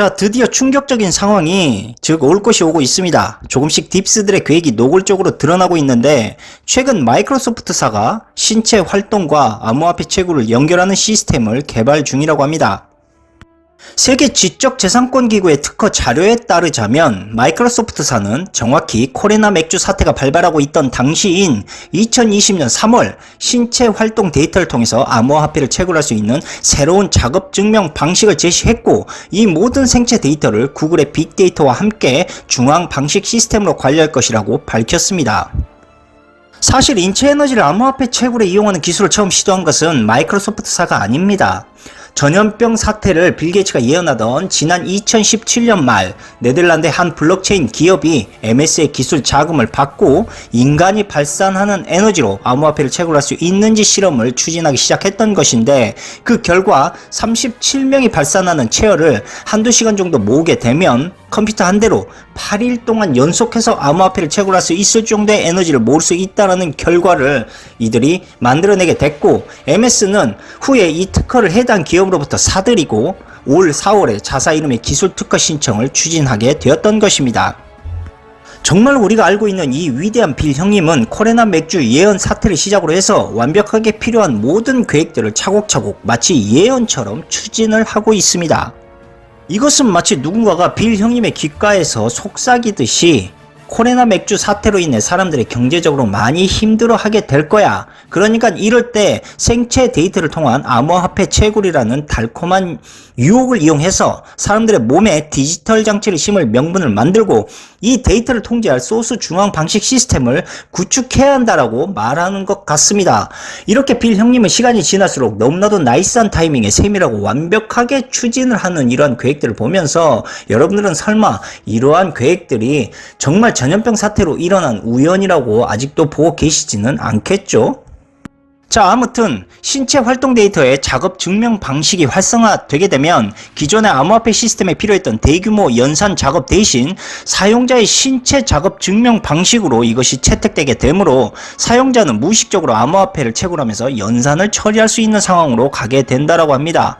자, 드디어 충격적인 상황이 즉 올 것이 오고 있습니다. 조금씩 딥스들의 계획이 노골적으로 드러나고 있는데 최근 마이크로소프트사가 신체 활동과 암호화폐 채굴을 연결하는 시스템을 개발 중이라고 합니다. 세계 지적재산권 기구의 특허 자료에 따르자면 마이크로소프트사는 정확히 코레나 맥주 사태가 발발하고 있던 당시인 2020년 3월 신체 활동 데이터를 통해서 암호화폐를 채굴할 수 있는 새로운 작업 증명 방식을 제시했고, 이 모든 생체 데이터를 구글의 빅데이터와 함께 중앙 방식 시스템으로 관리할 것이라고 밝혔습니다. 사실 인체 에너지를 암호화폐 채굴에 이용하는 기술을 처음 시도한 것은 마이크로소프트사가 아닙니다. 전염병 사태를 빌 게이츠가 예언하던 지난 2017년 말 네덜란드의 한 블록체인 기업이 MS의 기술 자금을 받고 인간이 발산하는 에너지로 암호화폐를 채굴할 수 있는지 실험을 추진하기 시작했던 것인데, 그 결과 37명이 발산하는 체열을 한두 시간 정도 모으게 되면 컴퓨터 한 대로 8일 동안 연속해서 암호화폐를 채굴할 수 있을 정도의 에너지를 모을 수 있다는 결과를 이들이 만들어내게 됐고, MS는 후에 이 특허를 해당 기업으로부터 사들이고 올 4월에 자사 이름의 기술 특허 신청을 추진하게 되었던 것입니다. 정말 우리가 알고 있는 이 위대한 빌 형님은 코레나 맥주 예언 사태를 시작으로 해서 완벽하게 필요한 모든 계획들을 차곡차곡 마치 예언처럼 추진을 하고 있습니다. 이것은 마치 누군가가 빌 형님의 귓가에서 속삭이듯이 코레나 맥주 사태로 인해 사람들이 경제적으로 많이 힘들어하게 될 거야. 그러니까 이럴 때 생체 데이터를 통한 암호화폐 채굴이라는 달콤한 유혹을 이용해서 사람들의 몸에 디지털 장치를 심을 명분을 만들고 이 데이터를 통제할 소스 중앙 방식 시스템을 구축해야 한다라고 말하는 것 같습니다. 이렇게 빌 형님은 시간이 지날수록 너무나도 나이스한 타이밍에 세밀하고 완벽하게 추진을 하는 이러한 계획들을 보면서 여러분들은 설마 이러한 계획들이 정말 전염병 사태로 일어난 우연이라고 아직도 보고 계시지는 않겠죠? 자, 아무튼 신체 활동 데이터의 작업 증명 방식이 활성화되게 되면 기존의 암호화폐 시스템에 필요했던 대규모 연산 작업 대신 사용자의 신체 작업 증명 방식으로 이것이 채택되게 되므로 사용자는 무의식적으로 암호화폐를 채굴하면서 연산을 처리할 수 있는 상황으로 가게 된다라고 합니다.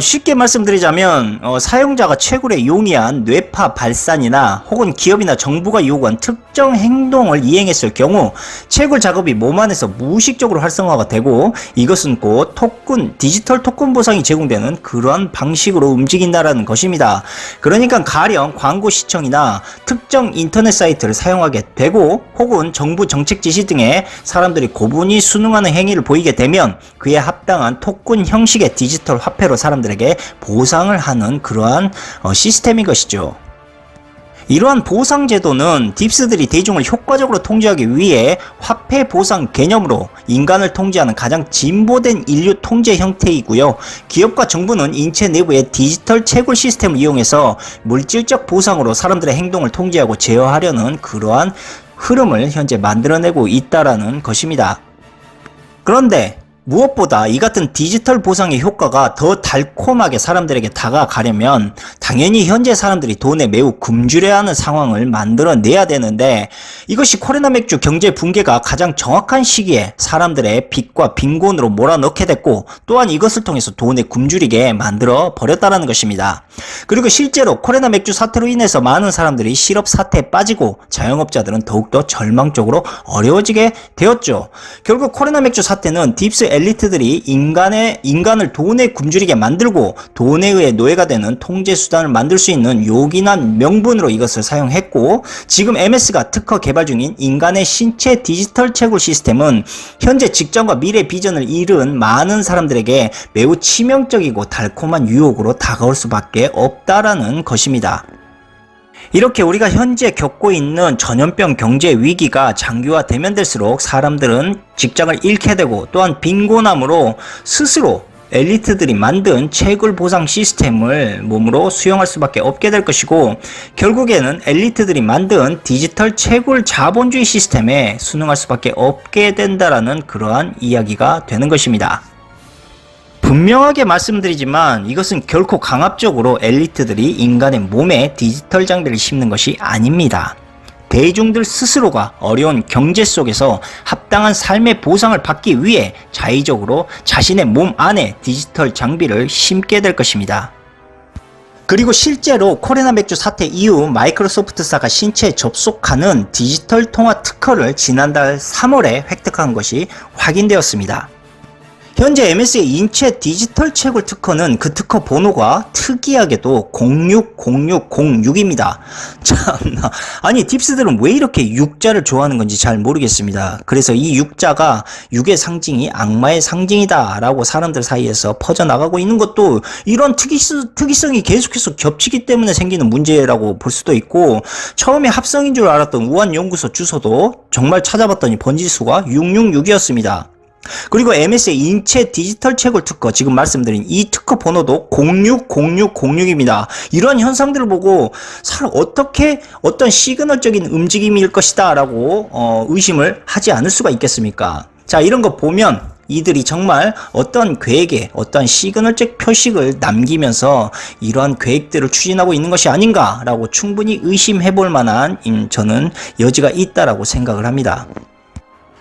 쉽게 말씀드리자면 사용자가 채굴에 용이한 뇌파 발산이나 혹은 기업이나 정부가 요구한 특정 행동을 이행했을 경우 채굴 작업이 몸 안에서 무의식적으로 활성화가 되고, 이것은 곧 토큰, 디지털 토큰 보상이 제공되는 그러한 방식으로 움직인다라는 것입니다. 그러니까 가령 광고 시청이나 특정 인터넷 사이트를 사용하게 되고 혹은 정부 정책 지시 등에 사람들이 고분이 순응하는 행위를 보이게 되면 그에 합당한 토큰 형식의 디지털 화폐로 사람들에게 보상을 하는 그러한 시스템인 것이죠. 이러한 보상 제도는 딥스들이 대중을 효과적으로 통제하기 위해 화폐 보상 개념으로 인간을 통제하는 가장 진보된 인류 통제 형태이고요. 기업과 정부는 인체 내부의 디지털 채굴 시스템을 이용해서 물질적 보상으로 사람들의 행동을 통제하고 제어하려는 그러한 흐름을 현재 만들어내고 있다라는 것입니다. 그런데 무엇보다 이 같은 디지털 보상의 효과가 더 달콤하게 사람들에게 다가가려면 당연히 현재 사람들이 돈에 매우 굶주려하는 상황을 만들어내야 되는데, 이것이 코레나 맥주 경제 붕괴가 가장 정확한 시기에 사람들의 빚과 빈곤으로 몰아넣게 됐고, 또한 이것을 통해서 돈에 굶주리게 만들어 버렸다는 것입니다. 그리고 실제로 코레나 맥주 사태로 인해서 많은 사람들이 실업 사태에 빠지고 자영업자들은 더욱더 절망적으로 어려워지게 되었죠. 결국 코레나 맥주 사태는 딥스 엘리트들이 인간을 돈에 굶주리게 만들고 돈에 의해 노예가 되는 통제 수단을 만들 수 있는 요긴한 명분으로 이것을 사용했고, 지금 MS가 특허 개발 중인 인간의 신체 디지털 채굴 시스템은 현재 직장과 미래 비전을 잃은 많은 사람들에게 매우 치명적이고 달콤한 유혹으로 다가올 수밖에 없다라는 것입니다. 이렇게 우리가 현재 겪고 있는 전염병 경제 위기가 장기화되면 될수록 사람들은 직장을 잃게 되고, 또한 빈곤함으로 스스로 엘리트들이 만든 채굴 보상 시스템을 몸으로 수용할 수밖에 없게 될 것이고, 결국에는 엘리트들이 만든 디지털 채굴 자본주의 시스템에 순응할 수밖에 없게 된다라는 그러한 이야기가 되는 것입니다. 분명하게 말씀드리지만 이것은 결코 강압적으로 엘리트들이 인간의 몸에 디지털 장비를 심는 것이 아닙니다. 대중들 스스로가 어려운 경제 속에서 합당한 삶의 보상을 받기 위해 자의적으로 자신의 몸 안에 디지털 장비를 심게 될 것입니다. 그리고 실제로 코레나 맥주 사태 이후 마이크로소프트사가 신체에 접속하는 디지털 통화 특허를 지난달 3월에 획득한 것이 확인되었습니다. 현재 MS의 인체 디지털 채굴 특허는 그 특허 번호가 특이하게도 060606입니다. 참나, 아니 딥스들은 왜 이렇게 6자를 좋아하는 건지 잘 모르겠습니다. 그래서 이 6자가 6의 상징이 악마의 상징이다 라고 사람들 사이에서 퍼져나가고 있는 것도 이런 특이성이 계속해서 겹치기 때문에 생기는 문제라고 볼 수도 있고, 처음에 합성인 줄 알았던 우한연구소 주소도 정말 찾아봤더니 번지수가 666이었습니다. 그리고 MS의 인체 디지털 채굴 특허, 지금 말씀드린 이 특허 번호도 060606입니다. 이러한 현상들을 보고 어떻게 어떤 시그널적인 움직임일 것이다 라고 의심을 하지 않을 수가 있겠습니까? 자, 이런 거 보면 이들이 정말 어떤 계획에 어떤 시그널적 표식을 남기면서 이러한 계획들을 추진하고 있는 것이 아닌가라고 충분히 의심해 볼 만한 저는 여지가 있다라고 생각을 합니다.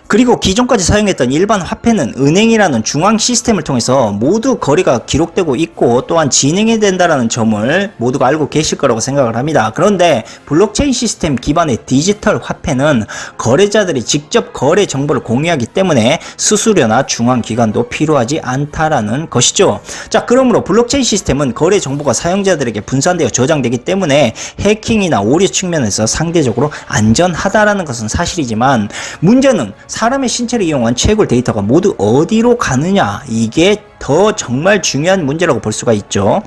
그리고 기존까지 사용했던 일반 화폐는 은행이라는 중앙 시스템을 통해서 모두 거래가 기록되고 있고 또한 진행이 된다는 점을 모두가 알고 계실 거라고 생각을 합니다. 그런데 블록체인 시스템 기반의 디지털 화폐는 거래자들이 직접 거래 정보를 공유하기 때문에 수수료나 중앙기관도 필요하지 않다라는 것이죠. 자, 그러므로 블록체인 시스템은 거래 정보가 사용자들에게 분산되어 저장되기 때문에 해킹이나 오류 측면에서 상대적으로 안전하다라는 것은 사실이지만, 문제는 사람의 신체를 이용한 채굴 데이터가 모두 어디로 가느냐, 이게 더 정말 중요한 문제라고 볼 수가 있죠.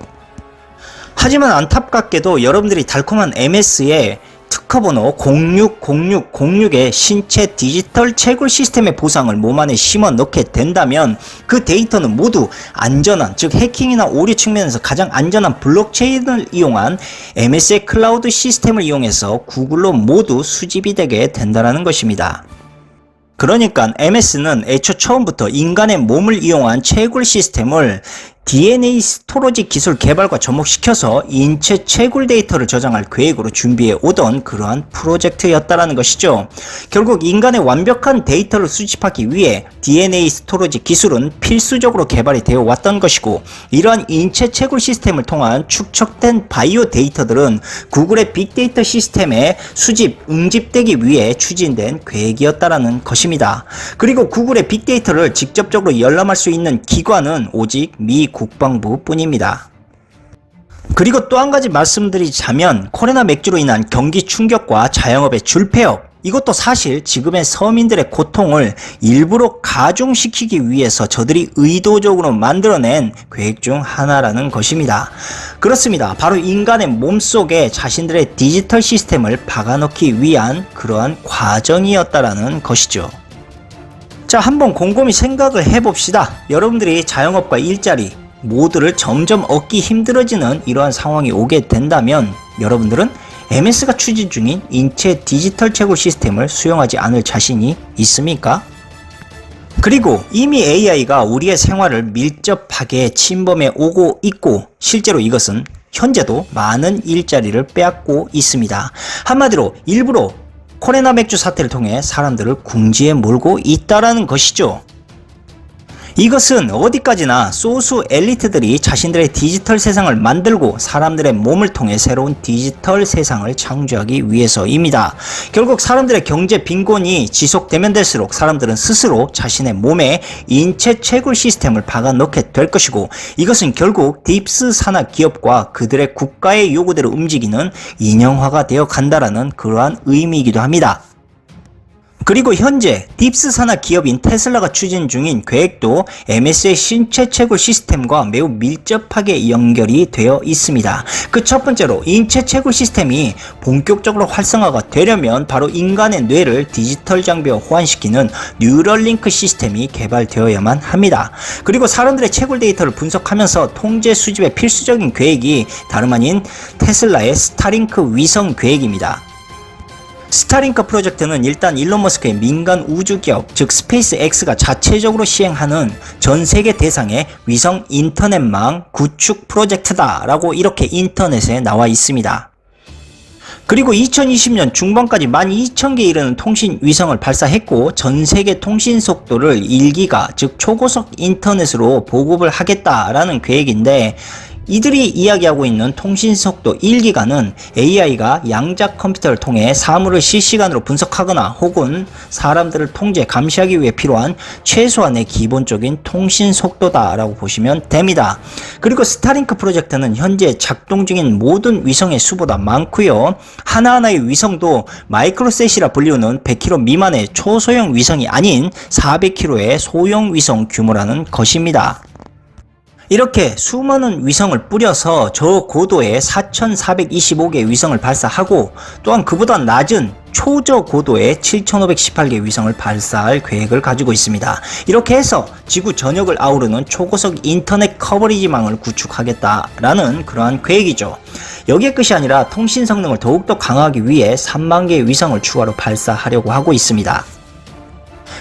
하지만 안타깝게도 여러분들이 달콤한 MS의 특허번호 060606의 신체 디지털 채굴 시스템의 보상을 몸 안에 심어 넣게 된다면 그 데이터는 모두 안전한, 즉 해킹이나 오류 측면에서 가장 안전한 블록체인을 이용한 MS의 클라우드 시스템을 이용해서 구글로 모두 수집이 되게 된다는 것입니다. 그러니까 MS는 애초 처음부터 인간의 몸을 이용한 채굴 시스템을 DNA 스토리지 기술 개발과 접목시켜서 인체 채굴 데이터를 저장할 계획으로 준비해 오던 그러한 프로젝트였다라는 것이죠. 결국 인간의 완벽한 데이터를 수집하기 위해 DNA 스토리지 기술은 필수적으로 개발이 되어 왔던 것이고, 이러한 인체 채굴 시스템을 통한 축적된 바이오 데이터들은 구글의 빅데이터 시스템에 응집되기 위해 추진된 계획이었다라는 것입니다. 그리고 구글의 빅데이터를 직접적으로 열람할 수 있는 기관은 오직 미 국방부 뿐입니다. 그리고 또 한 가지 말씀드리자면, 코레나 맥주로 인한 경기 충격과 자영업의 줄폐업, 이것도 사실 지금의 서민들의 고통을 일부러 가중시키기 위해서 저들이 의도적으로 만들어낸 계획 중 하나라는 것입니다. 그렇습니다. 바로 인간의 몸속에 자신들의 디지털 시스템을 박아넣기 위한 그러한 과정이었다라는 것이죠. 자, 한번 곰곰이 생각을 해봅시다. 여러분들이 자영업과 일자리 모두를 점점 얻기 힘들어지는 이러한 상황이 오게 된다면 여러분들은 MS가 추진 중인 인체 디지털 채굴 시스템을 수용하지 않을 자신이 있습니까? 그리고 이미 AI가 우리의 생활을 밀접하게 침범해 오고 있고, 실제로 이것은 현재도 많은 일자리를 빼앗고 있습니다. 한마디로 일부러 코레나 맥주 사태를 통해 사람들을 궁지에 몰고 있다라는 것이죠. 이것은 어디까지나 소수 엘리트들이 자신들의 디지털 세상을 만들고 사람들의 몸을 통해 새로운 디지털 세상을 창조하기 위해서입니다. 결국 사람들의 경제 빈곤이 지속되면 될수록 사람들은 스스로 자신의 몸에 인체 채굴 시스템을 박아 넣게 될 것이고, 이것은 결국 딥스 산하 기업과 그들의 국가의 요구대로 움직이는 인형화가 되어 간다라는 그러한 의미이기도 합니다. 그리고 현재 딥스 산하 기업인 테슬라가 추진 중인 계획도 MS의 신체 채굴 시스템과 매우 밀접하게 연결이 되어 있습니다. 그 첫 번째로 인체 채굴 시스템이 본격적으로 활성화가 되려면 바로 인간의 뇌를 디지털 장비에 호환시키는 뉴럴링크 시스템이 개발되어야만 합니다. 그리고 사람들의 채굴 데이터를 분석하면서 통제 수집의 필수적인 계획이 다름 아닌 테슬라의 스타링크 위성 계획입니다. 스타링크 프로젝트는 일단 일론 머스크의 민간 우주기업, 즉 스페이스X가 자체적으로 시행하는 전 세계 대상의 위성 인터넷망 구축 프로젝트다라고 이렇게 인터넷에 나와 있습니다. 그리고 2020년 중반까지 12,000개 이르는 통신 위성을 발사했고, 전 세계 통신 속도를 1기가, 즉 초고속 인터넷으로 보급을 하겠다라는 계획인데, 이들이 이야기하고 있는 통신속도 1기가는 AI가 양자 컴퓨터를 통해 사물을 실시간으로 분석하거나 혹은 사람들을 통제, 감시하기 위해 필요한 최소한의 기본적인 통신속도다 라고 보시면 됩니다. 그리고 스타링크 프로젝트는 현재 작동 중인 모든 위성의 수보다 많고요. 하나하나의 위성도 마이크로셋이라 불리우는 100km 미만의 초소형 위성이 아닌 400km의 소형 위성 규모라는 것입니다. 이렇게 수많은 위성을 뿌려서 저 고도의 4425개 위성을 발사하고 또한 그보다 낮은 초저 고도의 7518개 위성을 발사할 계획을 가지고 있습니다. 이렇게 해서 지구 전역을 아우르는 초고속 인터넷 커버리지망을 구축하겠다라는 그러한 계획이죠. 여기에 끝이 아니라 통신 성능을 더욱더 강화하기 위해 3만 개의 위성을 추가로 발사하려고 하고 있습니다.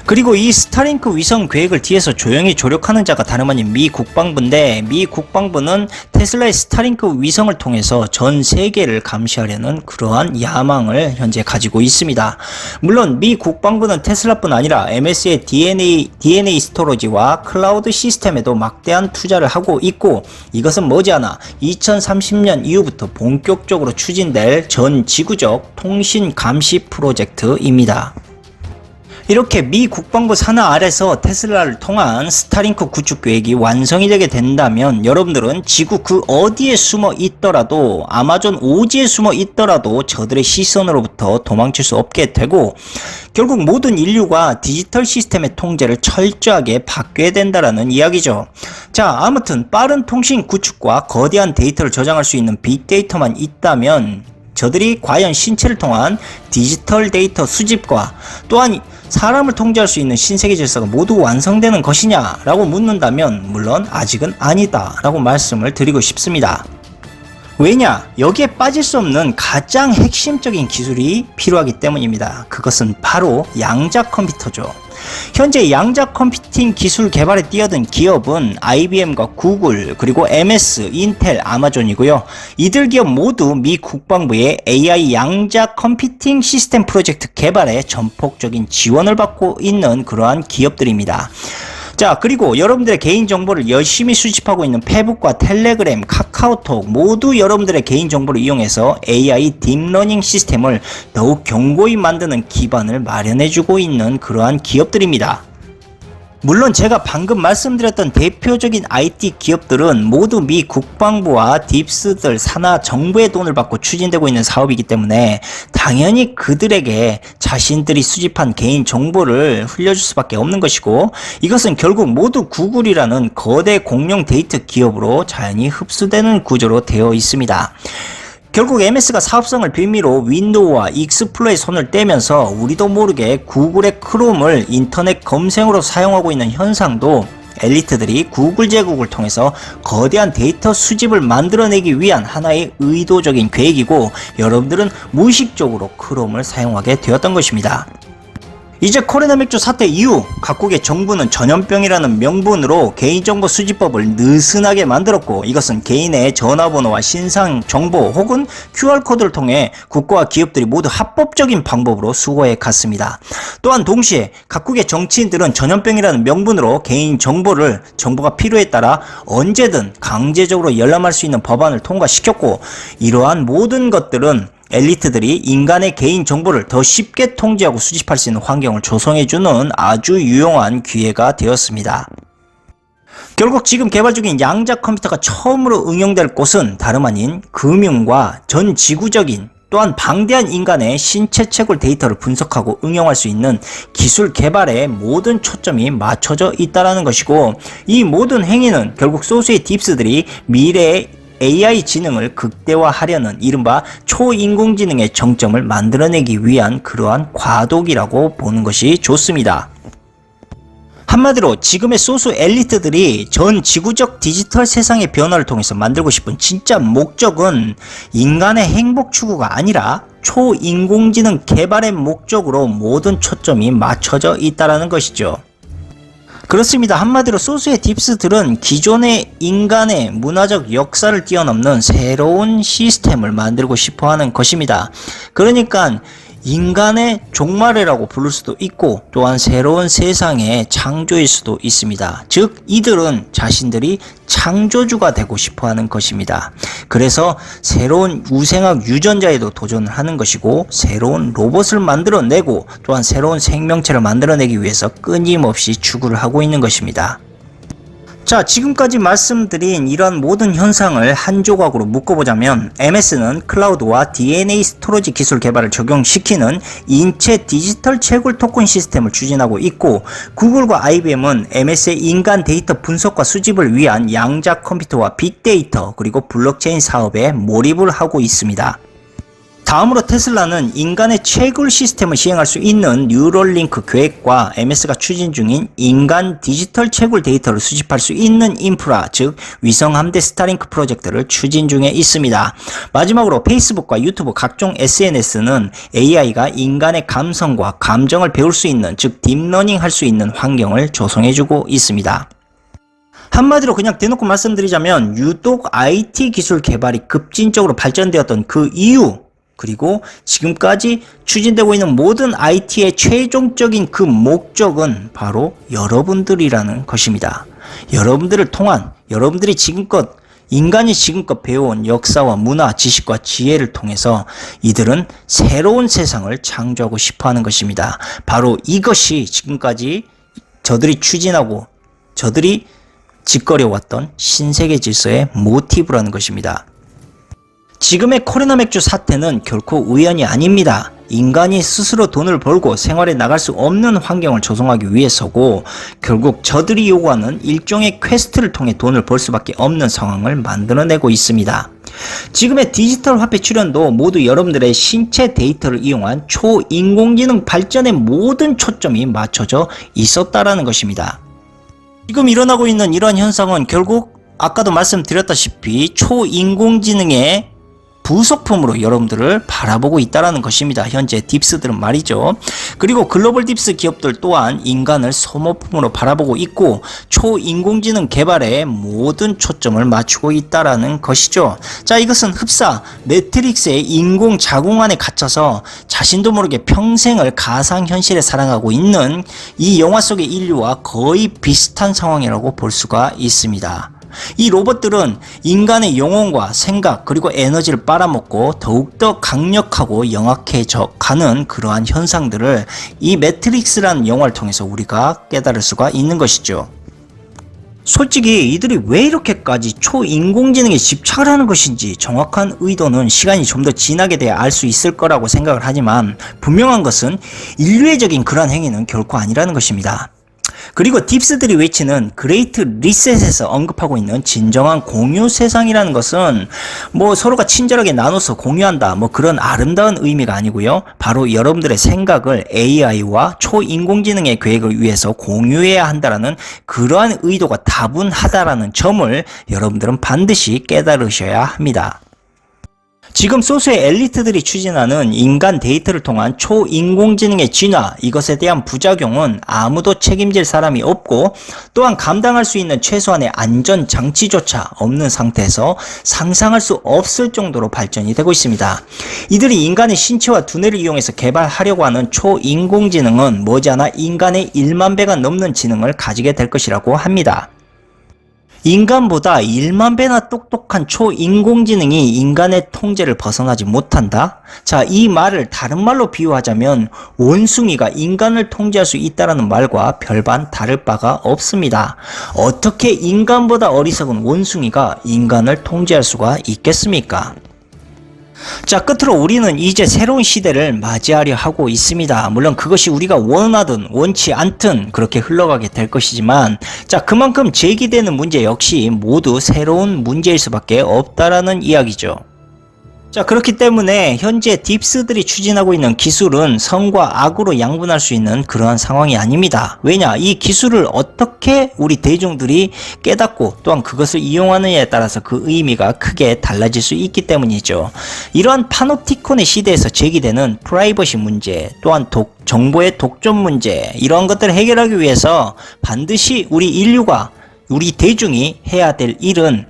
그리고 이 스타링크 위성 계획을 뒤에서 조용히 조력하는 자가 다름 아닌 미 국방부인데, 미 국방부는 테슬라의 스타링크 위성을 통해서 전 세계를 감시하려는 그러한 야망을 현재 가지고 있습니다. 물론 미 국방부는 테슬라뿐 아니라 MS의 DNA 스토리지와 클라우드 시스템에도 막대한 투자를 하고 있고, 이것은 머지않아 2030년 이후부터 본격적으로 추진될 전 지구적 통신 감시 프로젝트입니다. 이렇게 미 국방부 산하 아래서 테슬라를 통한 스타링크 구축 계획이 완성이 되게 된다면 여러분들은 지구 그 어디에 숨어 있더라도, 아마존 오지에 숨어 있더라도 저들의 시선으로부터 도망칠 수 없게 되고, 결국 모든 인류가 디지털 시스템의 통제를 철저하게 받게 된다라는 이야기죠. 자, 아무튼 빠른 통신 구축과 거대한 데이터를 저장할 수 있는 빅데이터만 있다면 저들이 과연 신체를 통한 디지털 데이터 수집과 또한 사람을 통제할 수 있는 신세계 질서가 모두 완성되는 것이냐 라고 묻는다면 물론 아직은 아니다 라고 말씀을 드리고 싶습니다. 왜냐? 여기에 빠질 수 없는 가장 핵심적인 기술이 필요하기 때문입니다. 그것은 바로 양자 컴퓨터죠. 현재 양자 컴퓨팅 기술 개발에 뛰어든 기업은 IBM과 구글, 그리고 MS, 인텔, 아마존이고요. 이들 기업 모두 미 국방부의 AI 양자 컴퓨팅 시스템 프로젝트 개발에 전폭적인 지원을 받고 있는 그러한 기업들입니다. 자, 그리고 여러분들의 개인정보를 열심히 수집하고 있는 페북과 텔레그램, 카카오톡 모두 여러분들의 개인정보를 이용해서 AI 딥러닝 시스템을 더욱 견고히 만드는 기반을 마련해주고 있는 그러한 기업들입니다. 물론 제가 방금 말씀드렸던 대표적인 IT 기업들은 모두 미 국방부와 딥스들 산하 정부의 돈을 받고 추진되고 있는 사업이기 때문에 당연히 그들에게 자신들이 수집한 개인 정보를 흘려줄 수밖에 없는 것이고, 이것은 결국 모두 구글이라는 거대 공룡 데이터 기업으로 자연히 흡수되는 구조로 되어 있습니다. 결국 MS가 사업성을 빌미로 윈도우와 익스플로러에 손을 떼면서 우리도 모르게 구글의 크롬을 인터넷 검색으로 사용하고 있는 현상도 엘리트들이 구글 제국을 통해서 거대한 데이터 수집을 만들어내기 위한 하나의 의도적인 계획이고, 여러분들은 무의식적으로 크롬을 사용하게 되었던 것입니다. 이제 코로나 맥주 사태 이후 각국의 정부는 전염병이라는 명분으로 개인정보 수집법을 느슨하게 만들었고, 이것은 개인의 전화번호와 신상 정보 혹은 QR코드를 통해 국가와 기업들이 모두 합법적인 방법으로 수거해 갔습니다. 또한 동시에 각국의 정치인들은 전염병이라는 명분으로 개인정보를 정보가 필요에 따라 언제든 강제적으로 열람할 수 있는 법안을 통과시켰고, 이러한 모든 것들은 엘리트들이 인간의 개인 정보를 더 쉽게 통제하고 수집할 수 있는 환경을 조성해주는 아주 유용한 기회가 되었습니다. 결국 지금 개발 중인 양자 컴퓨터가 처음으로 응용될 곳은 다름 아닌 금융과 전 지구적인 또한 방대한 인간의 신체 채굴 데이터를 분석하고 응용할 수 있는 기술 개발에 모든 초점이 맞춰져 있다는 것이고, 이 모든 행위는 결국 소수의 딥스들이 미래의 AI 지능을 극대화하려는 이른바 초인공지능의 정점을 만들어내기 위한 그러한 과도기라고 보는 것이 좋습니다. 한마디로 지금의 소수 엘리트들이 전 지구적 디지털 세상의 변화를 통해서 만들고 싶은 진짜 목적은 인간의 행복 추구가 아니라 초인공지능 개발의 목적으로 모든 초점이 맞춰져 있다는 것이죠. 그렇습니다. 한마디로 소수의 딥스들은 기존의 인간의 문화적 역사를 뛰어넘는 새로운 시스템을 만들고 싶어하는 것입니다. 그러니까 인간의 종말이라고 부를 수도 있고 또한 새로운 세상의 창조일 수도 있습니다. 즉 이들은 자신들이 창조주가 되고 싶어하는 것입니다. 그래서 새로운 우생학 유전자에도 도전을 하는 것이고 새로운 로봇을 만들어내고 또한 새로운 생명체를 만들어내기 위해서 끊임없이 추구를 하고 있는 것입니다. 자, 지금까지 말씀드린 이런 모든 현상을 한 조각으로 묶어보자면 MS는 클라우드와 DNA 스토리지 기술 개발을 적용시키는 인체 디지털 채굴 토큰 시스템을 추진하고 있고, 구글과 IBM은 MS의 인간 데이터 분석과 수집을 위한 양자 컴퓨터와 빅데이터 그리고 블록체인 사업에 몰입을 하고 있습니다. 다음으로 테슬라는 인간의 채굴 시스템을 시행할 수 있는 뉴럴링크 계획과 MS가 추진 중인 인간 디지털 채굴 데이터를 수집할 수 있는 인프라, 즉 위성 함대 스타링크 프로젝트를 추진 중에 있습니다. 마지막으로 페이스북과 유튜브 각종 SNS는 AI가 인간의 감성과 감정을 배울 수 있는, 즉 딥러닝 할 수 있는 환경을 조성해주고 있습니다. 한마디로 그냥 대놓고 말씀드리자면 유독 IT 기술 개발이 급진적으로 발전되었던 그 이유, 그리고 지금까지 추진되고 있는 모든 IT의 최종적인 그 목적은 바로 여러분들이라는 것입니다. 여러분들을 통한, 여러분들이 인간이 지금껏 배워온 역사와 문화, 지식과 지혜를 통해서 이들은 새로운 세상을 창조하고 싶어 하는 것입니다. 바로 이것이 지금까지 저들이 추진하고 저들이 짓거려왔던 신세계 질서의 모티브라는 것입니다. 지금의 코로나 맥주 사태는 결코 우연이 아닙니다. 인간이 스스로 돈을 벌고 생활에 나갈 수 없는 환경을 조성하기 위해서고, 결국 저들이 요구하는 일종의 퀘스트를 통해 돈을 벌 수밖에 없는 상황을 만들어내고 있습니다. 지금의 디지털 화폐 출현도 모두 여러분들의 신체 데이터를 이용한 초인공지능 발전에 모든 초점이 맞춰져 있었다라는 것입니다. 지금 일어나고 있는 이러한 현상은 결국 아까도 말씀드렸다시피 초인공지능의 부속품으로 여러분들을 바라보고 있다는 것입니다. 현재 딥스들은 말이죠. 그리고 글로벌 딥스 기업들 또한 인간을 소모품으로 바라보고 있고 초인공지능 개발에 모든 초점을 맞추고 있다는 것이죠. 자, 이것은 흡사 매트릭스의 인공 자궁 안에 갇혀서 자신도 모르게 평생을 가상현실에 살아가고 있는 이 영화 속의 인류와 거의 비슷한 상황이라고 볼 수가 있습니다. 이 로봇들은 인간의 영혼과 생각 그리고 에너지를 빨아먹고 더욱더 강력하고 영악해져 가는 그러한 현상들을 이 매트릭스라는 영화를 통해서 우리가 깨달을 수가 있는 것이죠. 솔직히 이들이 왜 이렇게까지 초인공지능에 집착을 하는 것인지 정확한 의도는 시간이 좀 더 지나게 돼야 알 수 있을 거라고 생각을 하지만, 분명한 것은 인류애적인 그러한 행위는 결코 아니라는 것입니다. 그리고 딥스들이 외치는 그레이트 리셋에서 언급하고 있는 진정한 공유 세상이라는 것은 서로가 친절하게 나눠서 공유한다 그런 아름다운 의미가 아니고요. 바로 여러분들의 생각을 AI와 초인공지능의 계획을 위해서 공유해야 한다라는 그러한 의도가 다분하다라는 점을 여러분들은 반드시 깨달으셔야 합니다. 지금 소수의 엘리트들이 추진하는 인간 데이터를 통한 초인공지능의 진화, 이것에 대한 부작용은 아무도 책임질 사람이 없고 또한 감당할 수 있는 최소한의 안전장치조차 없는 상태에서 상상할 수 없을 정도로 발전이 되고 있습니다. 이들이 인간의 신체와 두뇌를 이용해서 개발하려고 하는 초인공지능은 머지않아 인간의 1만 배가 넘는 지능을 가지게 될 것이라고 합니다. 인간보다 1만 배나 똑똑한 초인공지능이 인간의 통제를 벗어나지 못한다? 자, 이 말을 다른 말로 비유하자면 원숭이가 인간을 통제할 수 있다는 말과 별반 다를 바가 없습니다. 어떻게 인간보다 어리석은 원숭이가 인간을 통제할 수가 있겠습니까? 자, 끝으로 우리는 이제 새로운 시대를 맞이하려 하고 있습니다. 물론 그것이 우리가 원하든 원치 않든 그렇게 흘러가게 될 것이지만, 자, 그만큼 제기되는 문제 역시 모두 새로운 문제일 수밖에 없다라는 이야기죠. 자, 그렇기 때문에 현재 딥스들이 추진하고 있는 기술은 선과 악으로 양분할 수 있는 그러한 상황이 아닙니다. 왜냐? 이 기술을 어떻게 우리 대중들이 깨닫고 또한 그것을 이용하느냐에 따라서 그 의미가 크게 달라질 수 있기 때문이죠. 이러한 파놉티콘의 시대에서 제기되는 프라이버시 문제, 또한 정보의 독점 문제, 이러한 것들을 해결하기 위해서 반드시 우리 인류가, 우리 대중이 해야 될 일은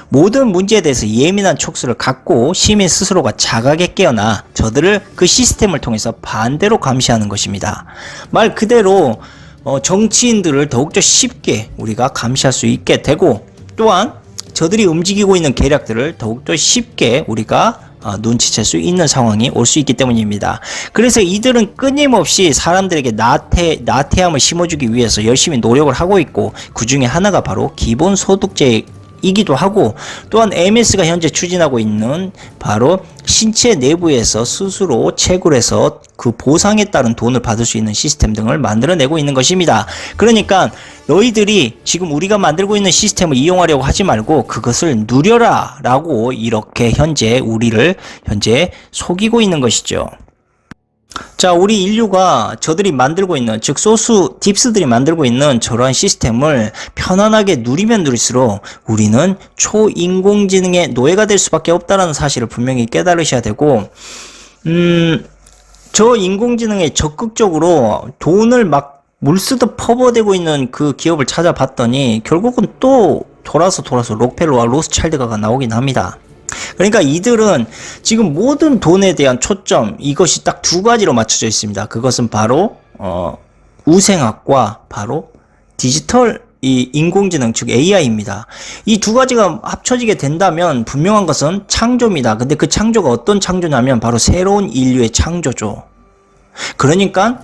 모든 문제에 대해서 예민한 촉수를 갖고 시민 스스로가 자각에 깨어나 저들을 그 시스템을 통해서 반대로 감시하는 것입니다. 말 그대로 정치인들을 더욱더 쉽게 우리가 감시할 수 있게 되고, 또한 저들이 움직이고 있는 계략들을 더욱더 쉽게 우리가 눈치챌 수 있는 상황이 올 수 있기 때문입니다. 그래서 이들은 끊임없이 사람들에게 나태함을 심어주기 위해서 열심히 노력을 하고 있고, 그 중에 하나가 바로 기본소득제이기도 하고, 또한 MS가 현재 추진하고 있는 바로 신체 내부에서 스스로 채굴해서 그 보상에 따른 돈을 받을 수 있는 시스템 등을 만들어내고 있는 것입니다. 그러니까 너희들이 지금 우리가 만들고 있는 시스템을 이용하려고 하지 말고 그것을 누려라 라고 이렇게 우리를 현재 속이고 있는 것이죠. 자, 우리 인류가 저들이 만들고 있는, 즉 소수 딥스들이 만들고 있는 저러한 시스템을 편안하게 누리면 누릴수록 우리는 초인공지능의 노예가 될 수밖에 없다는 사실을 분명히 깨달으셔야 되고, 저 인공지능에 적극적으로 돈을 막 물쓰듯 퍼부어대고 있는 그 기업을 찾아봤더니 결국은 또 돌아서 록펠러와 로스차일드가 나오긴 합니다. 그러니까 이들은 지금 모든 돈에 대한 초점, 이것이 딱 두 가지로 맞춰져 있습니다. 그것은 바로 우생학과 바로 디지털 인공지능, 즉 AI입니다. 이 두 가지가 합쳐지게 된다면 분명한 것은 창조입니다. 근데 그 창조가 어떤 창조냐면 바로 새로운 인류의 창조죠. 그러니까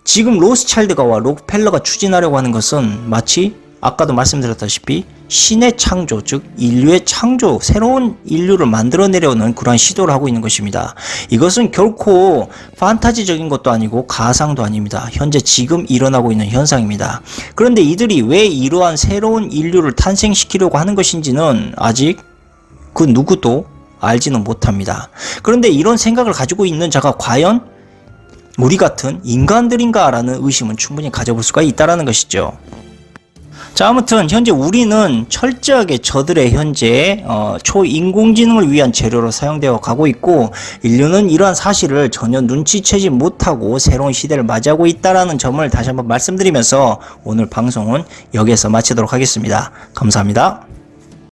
지금 로스차일드가와 록펠러가 추진하려고 하는 것은 마치 아까도 말씀드렸다시피 신의 창조, 즉 인류의 창조, 새로운 인류를 만들어내려는 그러한 시도를 하고 있는 것입니다. 이것은 결코 판타지적인 것도 아니고 가상도 아닙니다. 현재 지금 일어나고 있는 현상입니다. 그런데 이들이 왜 이러한 새로운 인류를 탄생시키려고 하는 것인지는 아직 그 누구도 알지는 못합니다. 그런데 이런 생각을 가지고 있는 자가 과연 우리 같은 인간들인가라는 의심은 충분히 가져볼 수가 있다는 것이죠. 자, 아무튼 현재 우리는 철저하게 저들의 현재 초인공지능을 위한 재료로 사용되어 가고 있고, 인류는 이러한 사실을 전혀 눈치채지 못하고 새로운 시대를 맞이하고 있다는 점을 다시 한번 말씀드리면서 오늘 방송은 여기에서 마치도록 하겠습니다. 감사합니다.